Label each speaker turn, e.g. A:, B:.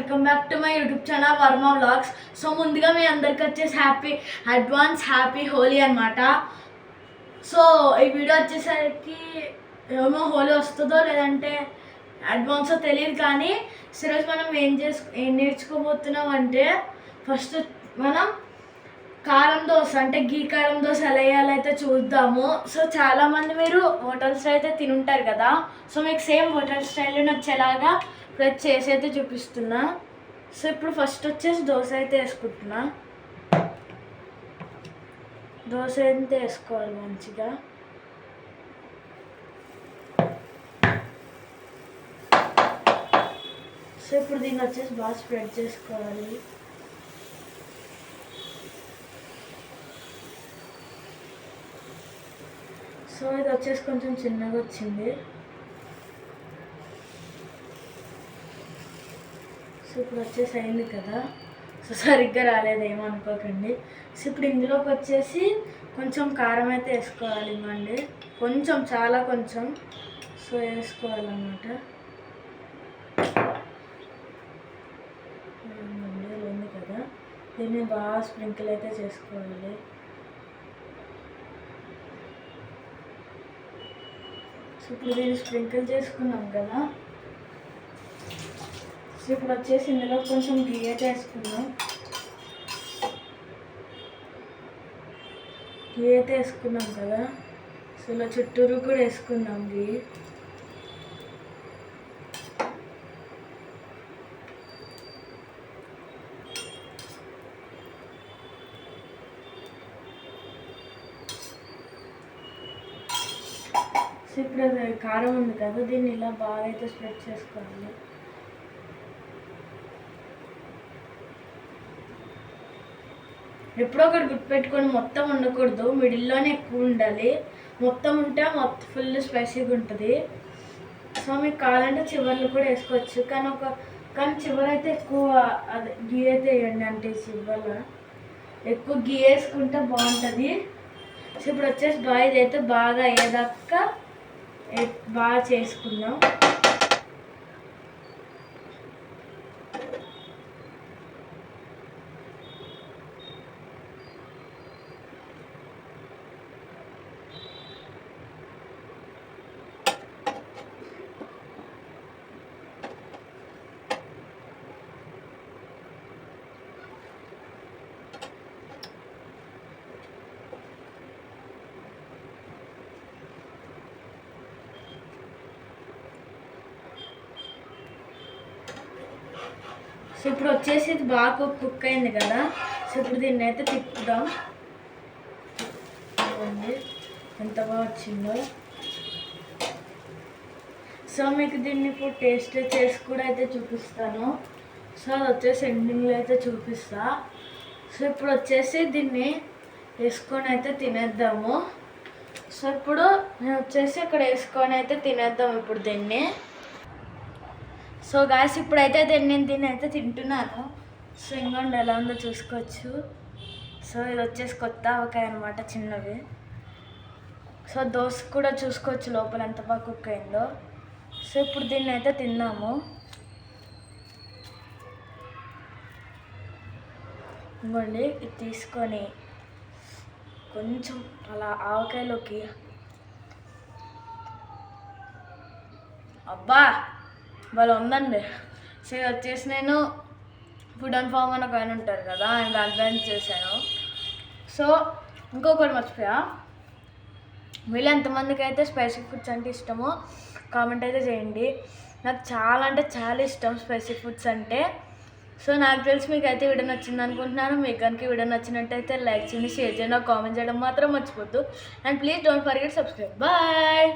A: Welcome back to my YouTube channel Varma vlogs. So ముందుగా మీ అందరికి వచ్చేసి హ్యాపీ హోలీ అనమాట. సో ఈ వీడియో వచ్చేసరికి ఏమో హోలీ వస్తుందో లేదంటే అడ్వాన్సో తెలియదు, కానీ ఈరోజు మనం ఏం నేర్చుకోబోతున్నాం అంటే ఫస్ట్ మనం కారం దోశ అంటే గీ కారం దోశ ఎలా వేయాలైతే చూద్దాము. సో చాలామంది మీరు హోటల్ స్టైల్ అయితే తినుంటారు కదా, సో మీకు సేమ్ హోటల్ స్టైల్లోనే వచ్చేలాగా ఇప్పుడు చేసి అయితే చూపిస్తున్నా. సో ఇప్పుడు ఫస్ట్ వచ్చేసి దోశ అయితే వేసుకుంటున్నా. దోశ అయితే వేసుకోవాలి మంచిగా. సో ఇప్పుడు దీన్ని వచ్చేసి బాగా స్ప్రెడ్ చేసుకోవాలి. సో ఇది వచ్చేసి కొంచెం చిన్నగా వచ్చింది. సో ఇప్పుడు వచ్చేసి అయింది కదా, సో సరిగ్గా రాలేదు ఏమనుకోకండి. సో ఇప్పుడు ఇందులోకి వచ్చేసి కొంచెం కారం అయితే వేసుకోవాలి ఇవ్వండి, కొంచెం చాలా కొంచెం. సో వేసుకోవాలన్నమాట. ఉంది కదా, దీన్ని బాగా స్ప్రింకిల్ అయితే చేసుకోవాలి. సో ఇప్పుడు దీన్ని స్ప్రింకిల్ చేసుకున్నాం కదా, సో ఇప్పుడు వచ్చేసి ఇందులో కొంచెం గీ అయితే వేసుకున్నాం. గీ అయితే వేసుకున్నాం కదా, సో ఇలా చుట్టూరు కూడా వేసుకున్నాం గీ. సో ఇప్పుడు అది కారం ఉంది కదా, దీన్ని ఇలా బాగా అయితే స్ప్రెడ్ చేసుకోవాలి. ఎప్పుడో ఒకటి గుర్తుపెట్టుకొని మొత్తం ఉండకూడదు, మిడిల్లోనే ఎక్కువ ఉండాలి. మొత్తం ఉంటే మొత్తం ఫుల్ స్పైసీగా ఉంటుంది. సో మీకు కావాలంటే చివర్లు కూడా వేసుకోవచ్చు, కానీ చివరి అయితే ఎక్కువ అదే గీ అయితే వేయండి, అంటే చివర్లో ఎక్కువ గీ వేసుకుంటే బాగుంటుంది. సో ఇప్పుడు వచ్చేసి బాగా ఇదైతే బాగా అయ్యేదాకా బాగా చేసుకుందాం. సో ఇప్పుడు వచ్చేసి ఇది బాగా కుక్ అయింది కదా, సో ఇప్పుడు దీన్ని అయితే తిప్పుదాం. ఎంత బాగా వచ్చిందో. సో మీకు దీన్ని ఇప్పుడు టేస్ట్ చేసి కూడా అయితే చూపిస్తాను. సో అది వచ్చేసి ఎండింగ్లో అయితే చూపిస్తా. సో ఇప్పుడు వచ్చేసి దీన్ని వేసుకొని అయితే తినేద్దాము. సో ఇప్పుడు నేను వచ్చేసి ఇక్కడ వేసుకొని అయితే తినేద్దాం ఇప్పుడు దీన్ని. సో గాయస్ ఇప్పుడైతే దీన్ని అయితే తింటున్నాను. సో ఇంకోండి ఎలా ఉందో చూసుకోవచ్చు. సో ఇది వచ్చేసి కొత్త ఆవకాయ అనమాట, చిన్నవి. సో దోశ కూడా చూసుకోవచ్చు లోపల ఎంత బాగా కుక్ అయిందో. సో ఇప్పుడు దీన్ని అయితే తిన్నాము. ఇంకోండి ఇది తీసుకొని కొంచెం అలా ఆవకాయలోకి, అబ్బా వాళ్ళు ఉందండి. సో ఇది వచ్చేసి నేను ఫుడ్ అండ్ ఫార్మ్ అని ఒక ఆయన ఉంటారు కదా, ఆయన దాంట్లో చేశాను. సో ఇంకొకటి మర్చిపోయా, వీళ్ళు ఎంతమందికి అయితే స్పైసీ ఫుడ్స్ అంటే ఇష్టమో కామెంట్ అయితే చేయండి. నాకు చాలా అంటే చాలా ఇష్టం స్పైసీ ఫుడ్స్ అంటే. సో నాకు తెలిసి మీకు అయితే వీడియో నచ్చింది అనుకుంటున్నాను. మీకు కనుక వీడియో నచ్చినట్టయితే లైక్ చేయండి, షేర్ చేయండి, కామెంట్ చేయడం మాత్రం మర్చిపోద్దు. And please don't forget subscribe. Bye.